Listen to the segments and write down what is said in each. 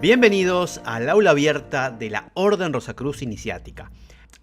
Bienvenidos al aula abierta de la Orden Rosacruz Iniciática.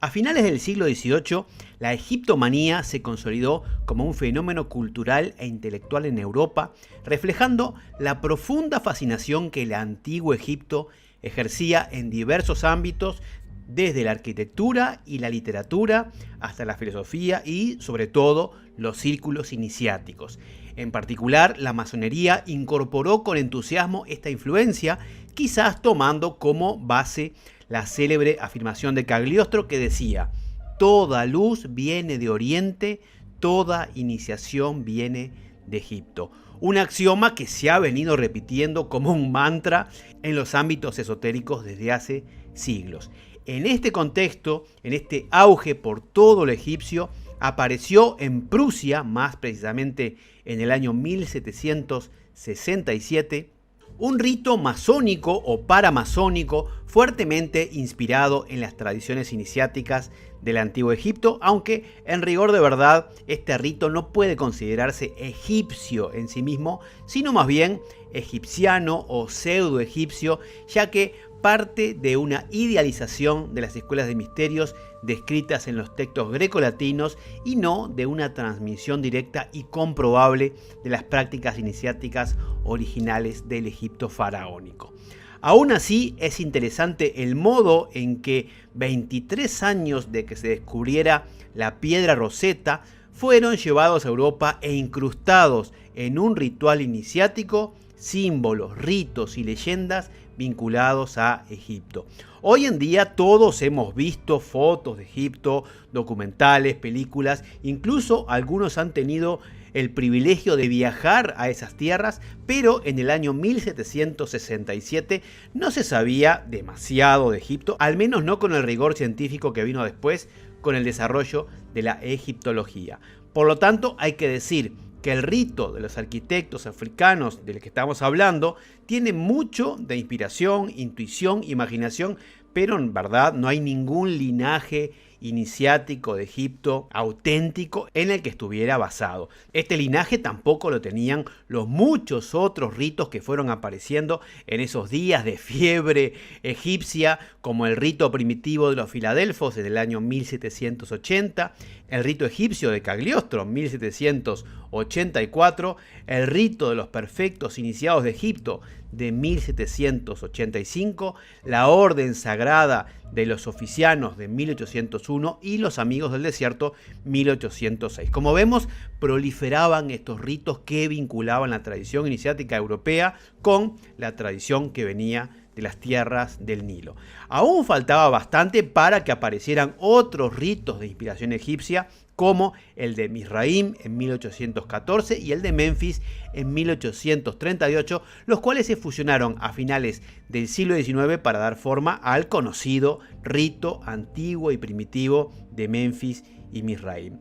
A finales del siglo XVIII, la egiptomanía se consolidó como un fenómeno cultural e intelectual en Europa, reflejando la profunda fascinación que el antiguo Egipto ejercía en diversos ámbitos, desde la arquitectura y la literatura hasta la filosofía y, sobre todo, los círculos iniciáticos. En particular, la masonería incorporó con entusiasmo esta influencia, quizás tomando como base la célebre afirmación de Cagliostro que decía: toda luz viene de Oriente, toda iniciación viene de Egipto. Un axioma que se ha venido repitiendo como un mantra en los ámbitos esotéricos desde hace siglos. En este contexto, en este auge por todo lo egipcio, apareció en Prusia, más precisamente en el año 1767, un rito masónico o paramasónico fuertemente inspirado en las tradiciones iniciáticas del antiguo Egipto, aunque en rigor de verdad este rito no puede considerarse egipcio en sí mismo, sino más bien egipciano o pseudo egipcio, ya que parte de una idealización de las escuelas de misterios descritas en los textos grecolatinos y no de una transmisión directa y comprobable de las prácticas iniciáticas originales del Egipto faraónico. Aún así, es interesante el modo en que 23 años de que se descubriera la piedra Rosetta fueron llevados a Europa e incrustados en un ritual iniciático, símbolos, ritos y leyendas vinculados a Egipto. Hoy en día todos hemos visto fotos de Egipto, documentales, películas, incluso algunos han tenido el privilegio de viajar a esas tierras, pero en el año 1767 no se sabía demasiado de Egipto, al menos no con el rigor científico que vino después con el desarrollo de la egiptología. Por lo tanto, hay que decir que el rito de los arquitectos africanos del que estamos hablando tiene mucho de inspiración, intuición, imaginación, pero en verdad no hay ningún linaje iniciático de Egipto auténtico en el que estuviera basado. Este linaje tampoco lo tenían los muchos otros ritos que fueron apareciendo en esos días de fiebre egipcia, como el rito primitivo de los filadelfos en el año 1780, el rito egipcio de Cagliostro en 1784, el rito de los perfectos iniciados de Egipto de 1785, la Orden Sagrada de los Oficianos de 1801 y los Amigos del Desierto 1806. Como vemos, proliferaban estos ritos que vinculaban la tradición iniciática europea con la tradición que venía de las tierras del Nilo. Aún faltaba bastante para que aparecieran otros ritos de inspiración egipcia, como el de Mizraim en 1814 y el de Memphis en 1838, los cuales se fusionaron a finales del siglo XIX para dar forma al conocido rito antiguo y primitivo de Memphis y Mizraim.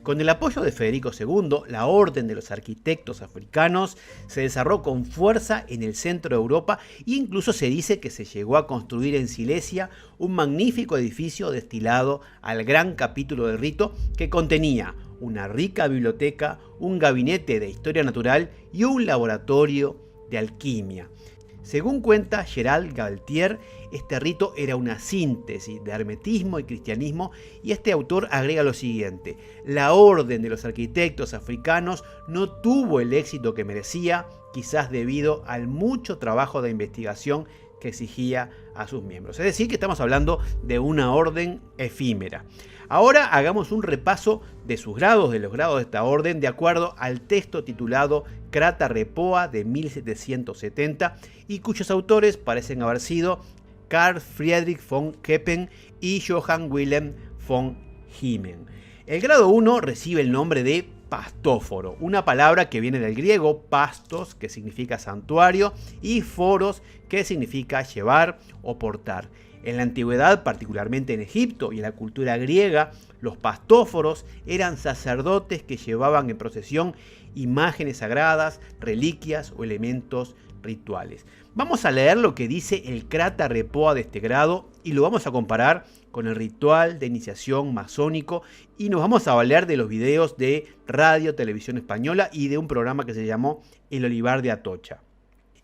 Con el apoyo de Federico II, la Orden de los Arquitectos Africanos se desarrolló con fuerza en el centro de Europa e incluso se dice que se llegó a construir en Silesia un magnífico edificio destinado al gran capítulo del rito, que contenía una rica biblioteca, un gabinete de historia natural y un laboratorio de alquimia. Según cuenta Gerald Galtier, este rito era una síntesis de hermetismo y cristianismo, y este autor agrega lo siguiente: la Orden de los Arquitectos Africanos no tuvo el éxito que merecía, quizás debido al mucho trabajo de investigación que exigía a sus miembros. Es decir, que estamos hablando de una orden efímera. Ahora hagamos un repaso de sus grados, de los grados de esta orden, de acuerdo al texto titulado Crata Repoa de 1770 y cuyos autores parecen haber sido Carl Friedrich von Keppen y Johann Wilhelm von Hiemen. El grado 1 recibe el nombre de pastóforo, una palabra que viene del griego pastos, que significa santuario, y foros, que significa llevar o portar. En la antigüedad, particularmente en Egipto y en la cultura griega, los pastóforos eran sacerdotes que llevaban en procesión imágenes sagradas, reliquias o elementos rituales. Vamos a leer lo que dice el Crata Repoa de este grado y lo vamos a comparar con el ritual de iniciación masónico, y nos vamos a valer de los videos de Radio Televisión Española y de un programa que se llamó El Olivar de Atocha.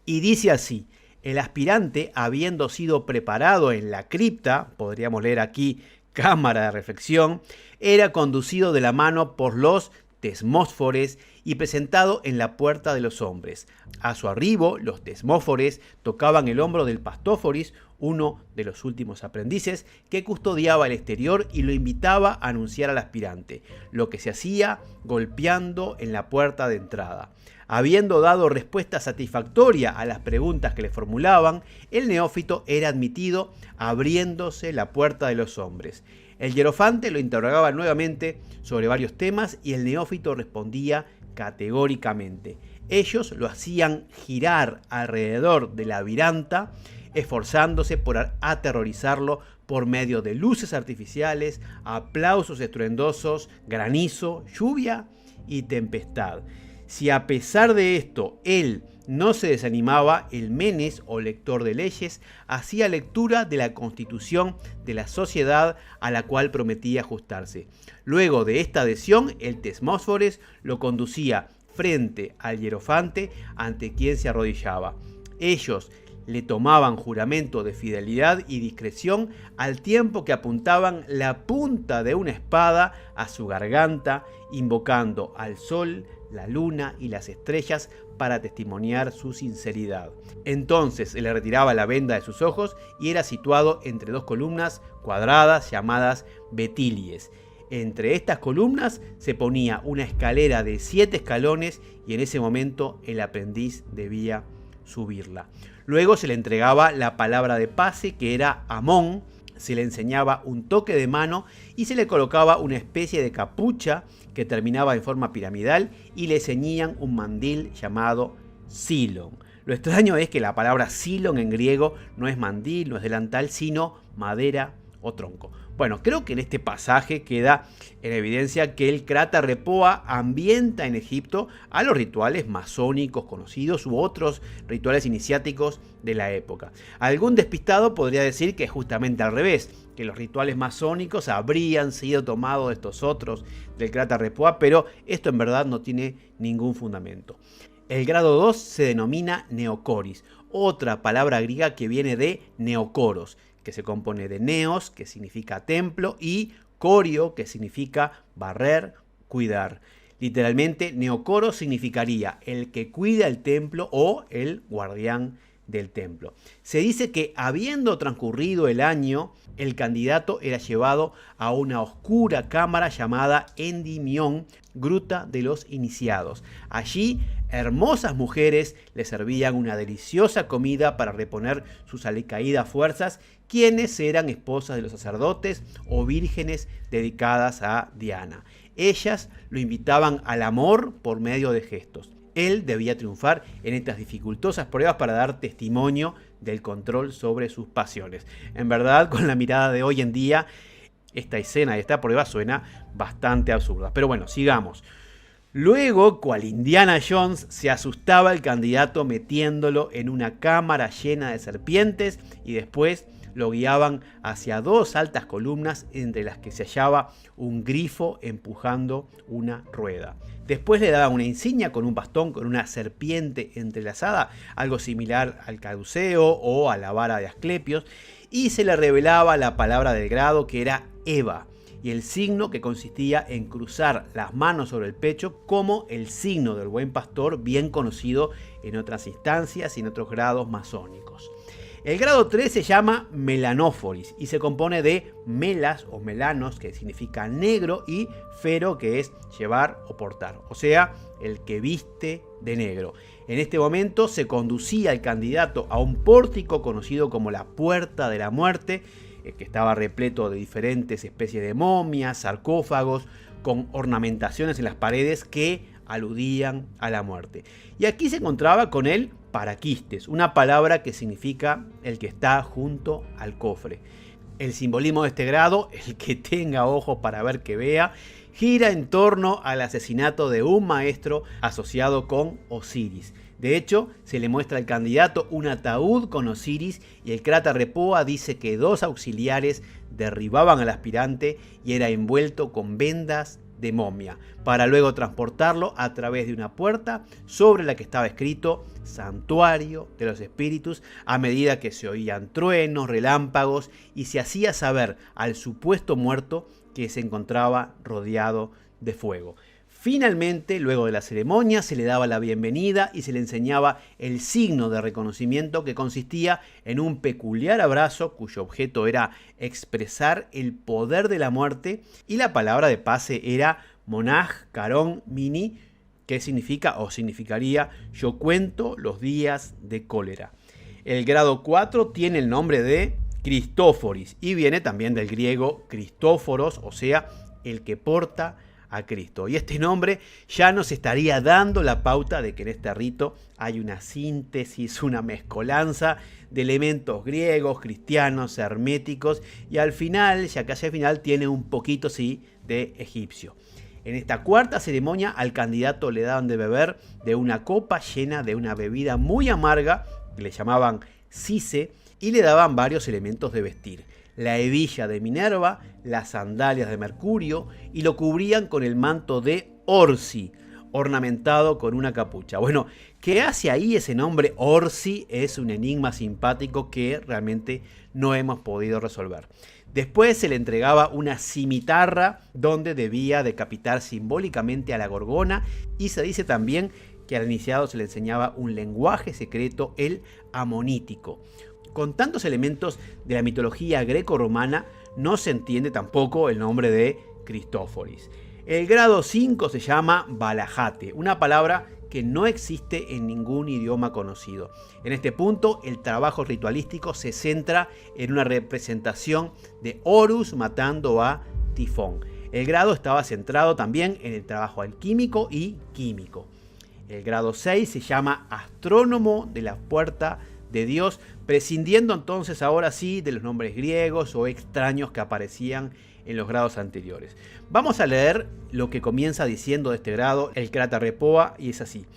Y dice así: El aspirante, habiendo sido preparado en la cripta, podríamos leer aquí cámara de reflexión, era conducido de la mano por los tesmósfores y presentado en la puerta de los hombres. A su arribo, los tesmófores tocaban el hombro del pastóforis, uno de los últimos aprendices, que custodiaba el exterior y lo invitaba a anunciar al aspirante, lo que se hacía golpeando en la puerta de entrada. Habiendo dado respuesta satisfactoria a las preguntas que le formulaban, el neófito era admitido abriéndose la puerta de los hombres. El hierofante lo interrogaba nuevamente sobre varios temas y el neófito respondía categóricamente. Ellos lo hacían girar alrededor de la viranta, esforzándose por aterrorizarlo por medio de luces artificiales, aplausos estruendosos, granizo, lluvia y tempestad. Si a pesar de esto él no se desanimaba, el menes o lector de leyes hacía lectura de la constitución de la sociedad a la cual prometía ajustarse. Luego de esta adhesión, el tesmósfores lo conducía frente al hierofante ante quien se arrodillaba. Ellos le tomaban juramento de fidelidad y discreción al tiempo que apuntaban la punta de una espada a su garganta, invocando al sol, la luna y las estrellas para testimoniar su sinceridad. Entonces se le retiraba la venda de sus ojos y era situado entre dos columnas cuadradas llamadas betilies. Entre estas columnas se ponía una escalera de 7 escalones y en ese momento el aprendiz debía subirla. Luego se le entregaba la palabra de pase, que era amón, se le enseñaba un toque de mano y se le colocaba una especie de capucha que terminaba en forma piramidal y le ceñían un mandil llamado silon. Lo extraño es que la palabra silon en griego no es mandil, no es delantal, sino madera o tronco. Bueno, creo que en este pasaje queda en evidencia que el Krata Repoa ambienta en Egipto a los rituales masónicos conocidos u otros rituales iniciáticos de la época. Algún despistado podría decir que es justamente al revés, que los rituales masónicos habrían sido tomados de estos otros del Krata Repoa, pero esto en verdad no tiene ningún fundamento. El grado 2 se denomina neocoris, otra palabra griega que viene de neocoros, que se compone de neos, que significa templo, y corio, que significa barrer, cuidar. Literalmente, neocoro significaría el que cuida el templo o el guardián del templo. Se dice que habiendo transcurrido el año, el candidato era llevado a una oscura cámara llamada Endimión, gruta de los iniciados. Allí, hermosas mujeres le servían una deliciosa comida para reponer sus alicaídas fuerzas, quienes eran esposas de los sacerdotes o vírgenes dedicadas a Diana. Ellas lo invitaban al amor por medio de gestos. Él debía triunfar en estas dificultosas pruebas para dar testimonio del control sobre sus pasiones. En verdad, con la mirada de hoy en día, esta escena de esta prueba suena bastante absurda. Pero bueno, sigamos. Luego, cual Indiana Jones, se asustaba el candidato metiéndolo en una cámara llena de serpientes y después lo guiaban hacia 2 altas columnas entre las que se hallaba un grifo empujando una rueda. Después le daban una insignia con un bastón con una serpiente entrelazada, algo similar al caduceo o a la vara de Asclepios, y se le revelaba la palabra del grado, que era Eva, y el signo, que consistía en cruzar las manos sobre el pecho como el signo del buen pastor, bien conocido en otras instancias y en otros grados masónicos. El grado 3 se llama melanóforis y se compone de melas o melanos, que significa negro, y fero, que es llevar o portar, o sea, el que viste de negro. En este momento se conducía al candidato a un pórtico conocido como la Puerta de la Muerte, que estaba repleto de diferentes especies de momias, sarcófagos, con ornamentaciones en las paredes que aludían a la muerte. Y aquí se encontraba con el paraquistes, una palabra que significa el que está junto al cofre. El simbolismo de este grado, el que tenga ojos para ver que vea, gira en torno al asesinato de un maestro asociado con Osiris. De hecho, se le muestra al candidato un ataúd con Osiris y el Krata Repoa dice que 2 auxiliares derribaban al aspirante y era envuelto con vendas de momia, para luego transportarlo a través de una puerta sobre la que estaba escrito Santuario de los Espíritus, a medida que se oían truenos, relámpagos y se hacía saber al supuesto muerto que se encontraba rodeado de fuego. Finalmente, luego de la ceremonia, se le daba la bienvenida y se le enseñaba el signo de reconocimiento, que consistía en un peculiar abrazo cuyo objeto era expresar el poder de la muerte, y la palabra de pase era Monaj Karon Mini, que significa o significaría yo cuento los días de cólera. El grado 4 tiene el nombre de Cristóforis y viene también del griego Cristóforos, o sea, el que porta a Cristo. Y este nombre ya nos estaría dando la pauta de que en este rito hay una síntesis, una mezcolanza de elementos griegos, cristianos, herméticos, y al final, ya casi al final, tiene un poquito, sí, de egipcio. En esta cuarta ceremonia al candidato le daban de beber de una copa llena de una bebida muy amarga, que le llamaban sise, y le daban varios elementos de vestir: la hebilla de Minerva, las sandalias de Mercurio, y lo cubrían con el manto de Orsi, ornamentado con una capucha. Bueno, ¿qué hace ahí ese nombre Orsi? Es un enigma simpático que realmente no hemos podido resolver. Después se le entregaba una cimitarra donde debía decapitar simbólicamente a la gorgona, y se dice también que al iniciado se le enseñaba un lenguaje secreto, el amonítico. Con tantos elementos de la mitología greco-romana, no se entiende tampoco el nombre de Cristóforis. El grado 5 se llama Balajate, una palabra que no existe en ningún idioma conocido. En este punto, el trabajo ritualístico se centra en una representación de Horus matando a Tifón. El grado estaba centrado también en el trabajo alquímico y químico. El grado 6 se llama Astrónomo de la Puerta de Dios, prescindiendo entonces ahora sí de los nombres griegos o extraños que aparecían en los grados anteriores. Vamos a leer lo que comienza diciendo de este grado el Krata Repoa, y es así: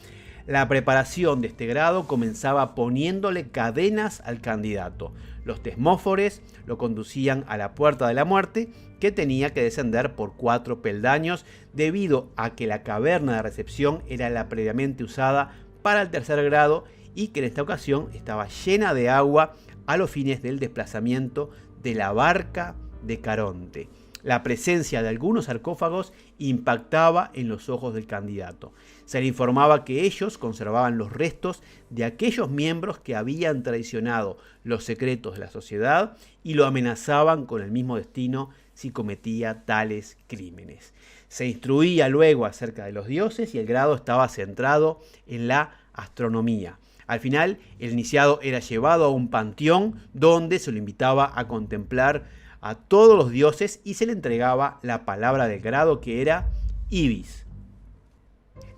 la preparación de este grado comenzaba poniéndole cadenas al candidato. Los tesmófores lo conducían a la puerta de la muerte, que tenía que descender por 4 peldaños, debido a que la caverna de recepción era la previamente usada para el tercer grado, y que en esta ocasión estaba llena de agua a los fines del desplazamiento de la barca de Caronte. La presencia de algunos sarcófagos impactaba en los ojos del candidato. Se le informaba que ellos conservaban los restos de aquellos miembros que habían traicionado los secretos de la sociedad y lo amenazaban con el mismo destino si cometía tales crímenes. Se instruía luego acerca de los dioses, y el grado estaba centrado en la astronomía. Al final, el iniciado era llevado a un panteón donde se lo invitaba a contemplar a todos los dioses y se le entregaba la palabra del grado, que era Ibis.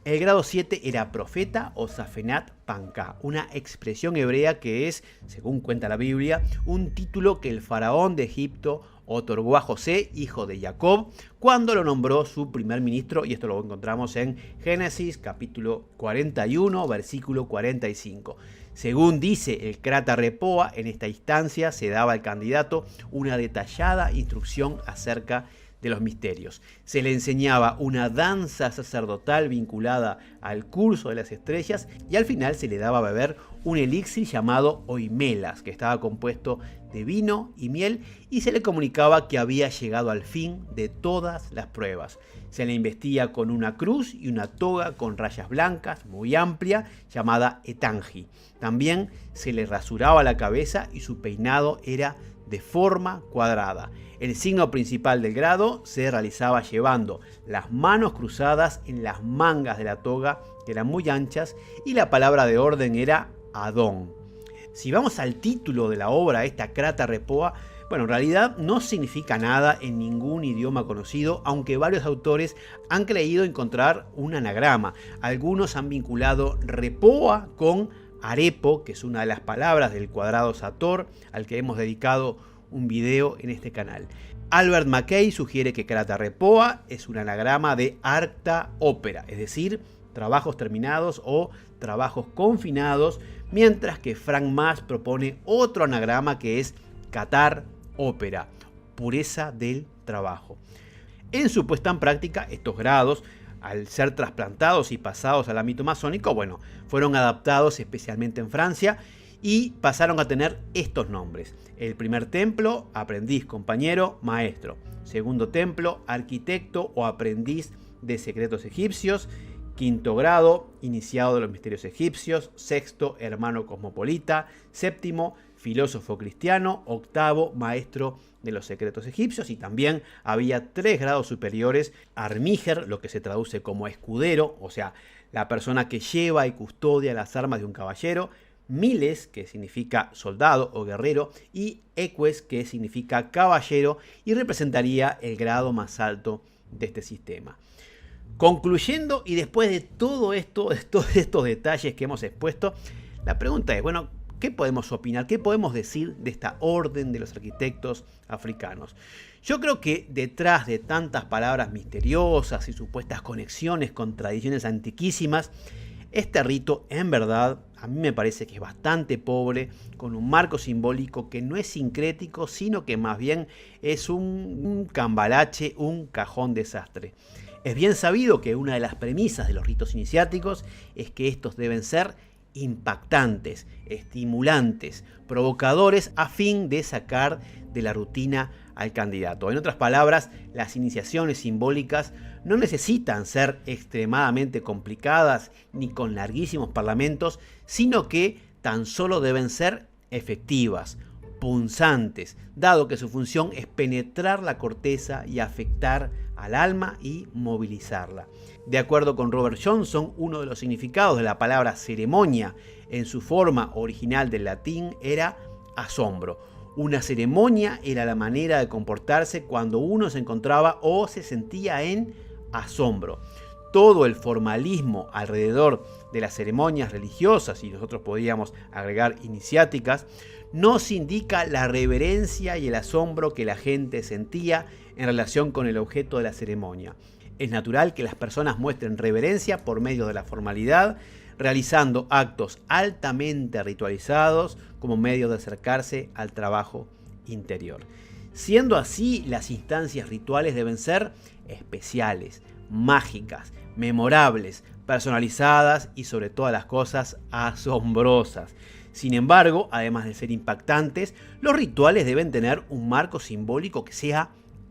El grado 7 era profeta o Safenat Panca, una expresión hebrea que es, según cuenta la Biblia, un título que el faraón de Egipto otorgó a José, hijo de Jacob, cuando lo nombró su primer ministro, y esto lo encontramos en Génesis capítulo 41, versículo 45. Según dice el Krata Repoa, en esta instancia se daba al candidato una detallada instrucción acerca de los misterios. Se le enseñaba una danza sacerdotal vinculada al curso de las estrellas, y al final se le daba a beber un elixir llamado oimelas, que estaba compuesto de vino y miel, y se le comunicaba que había llegado al fin de todas las pruebas. Se le investía con una cruz y una toga con rayas blancas muy amplia llamada etangi. También se le rasuraba la cabeza y su peinado era de forma cuadrada. El signo principal del grado se realizaba llevando las manos cruzadas en las mangas de la toga, que eran muy anchas, y la palabra de orden era Adón. Si vamos al título de la obra, esta Krata Repoa, bueno, en realidad no significa nada en ningún idioma conocido, aunque varios autores han creído encontrar un anagrama. Algunos han vinculado Repoa con Arepo, que es una de las palabras del cuadrado Sator, al que hemos dedicado un video en este canal. Albert Mackay sugiere que Krata Repoa es un anagrama de Arcta Opera, es decir, trabajos terminados o trabajos confinados, mientras que Frank Mas propone otro anagrama que es Catar Ópera, pureza del trabajo. En su puesta en práctica, estos grados, al ser trasplantados y pasados al ámbito masónico, bueno, fueron adaptados especialmente en Francia y pasaron a tener estos nombres. El primer templo, aprendiz, compañero, maestro. Segundo templo, arquitecto o aprendiz de secretos egipcios. Quinto grado, iniciado de los misterios egipcios. Sexto, hermano cosmopolita. Séptimo, filósofo cristiano. Octavo, maestro de los secretos egipcios. Y también había 3 grados superiores: armíger, lo que se traduce como escudero, o sea, la persona que lleva y custodia las armas de un caballero; miles, que significa soldado o guerrero; y eques, que significa caballero y representaría el grado más alto de este sistema. Concluyendo, y después de todo esto, de todos estos detalles que hemos expuesto, la pregunta es, bueno, ¿qué podemos opinar? ¿Qué podemos decir de esta orden de los arquitectos africanos? Yo creo que detrás de tantas palabras misteriosas y supuestas conexiones con tradiciones antiquísimas, este rito, en verdad, a mí me parece que es bastante pobre, con un marco simbólico que no es sincrético, sino que más bien es un cambalache, un cajón desastre. Es bien sabido que una de las premisas de los ritos iniciáticos es que estos deben ser impactantes, estimulantes, provocadores, a fin de sacar de la rutina al candidato. En otras palabras, las iniciaciones simbólicas no necesitan ser extremadamente complicadas ni con larguísimos parlamentos, sino que tan solo deben ser efectivas, punzantes, dado que su función es penetrar la corteza y afectar al alma y movilizarla. De acuerdo con Robert Johnson, uno de los significados de la palabra ceremonia en su forma original del latín era asombro. Una ceremonia era la manera de comportarse cuando uno se encontraba o se sentía en asombro. Todo el formalismo alrededor de las ceremonias religiosas, y nosotros podríamos agregar iniciáticas, nos indica la reverencia y el asombro que la gente sentía en relación con el objeto de la ceremonia. Es natural que las personas muestren reverencia por medio de la formalidad, realizando actos altamente ritualizados como medio de acercarse al trabajo interior. Siendo así, las instancias rituales deben ser especiales, mágicas, memorables, personalizadas y sobre todas las cosas asombrosas. Sin embargo, además de ser impactantes, los rituales deben tener un marco simbólico que sea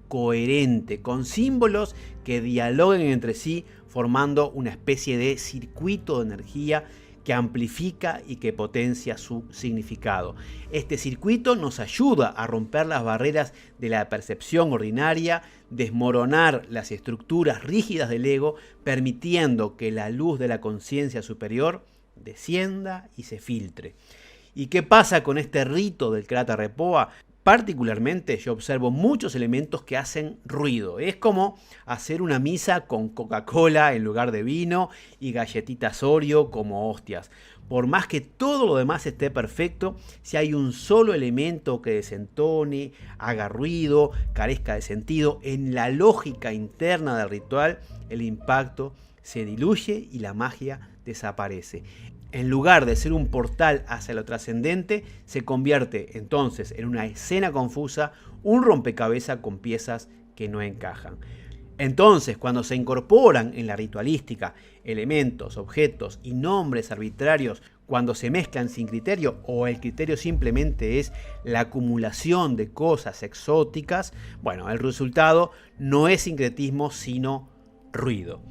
coherente, con símbolos que dialoguen entre sí, formando una especie de circuito de energía que amplifica y que potencia su significado. Este circuito nos ayuda a romper las barreras de la percepción ordinaria, desmoronar las estructuras rígidas del ego, permitiendo que la luz de la conciencia superior descienda y se filtre. ¿Y qué pasa con este rito del Krata Repoa? Particularmente yo observo muchos elementos que hacen ruido. Es como hacer una misa con Coca-Cola en lugar de vino y galletitas Oreo como hostias. Por más que todo lo demás esté perfecto, si hay un solo elemento que desentone, haga ruido, carezca de sentido, en la lógica interna del ritual, el impacto se diluye y la magia desaparece. En lugar de ser un portal hacia lo trascendente, se convierte entonces en una escena confusa, un rompecabezas con piezas que no encajan. Entonces, cuando se incorporan en la ritualística elementos, objetos y nombres arbitrarios, cuando se mezclan sin criterio o el criterio simplemente es la acumulación de cosas exóticas, bueno, el resultado no es sincretismo sino ruido.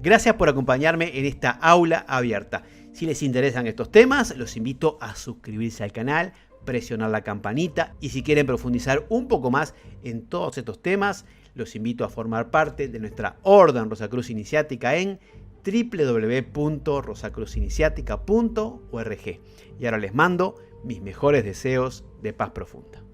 Gracias por acompañarme en esta aula abierta. Si les interesan estos temas, los invito a suscribirse al canal, presionar la campanita y si quieren profundizar un poco más en todos estos temas, los invito a formar parte de nuestra Orden Rosacruz Iniciática en www.rosacruziniciatica.org. Y ahora les mando mis mejores deseos de paz profunda.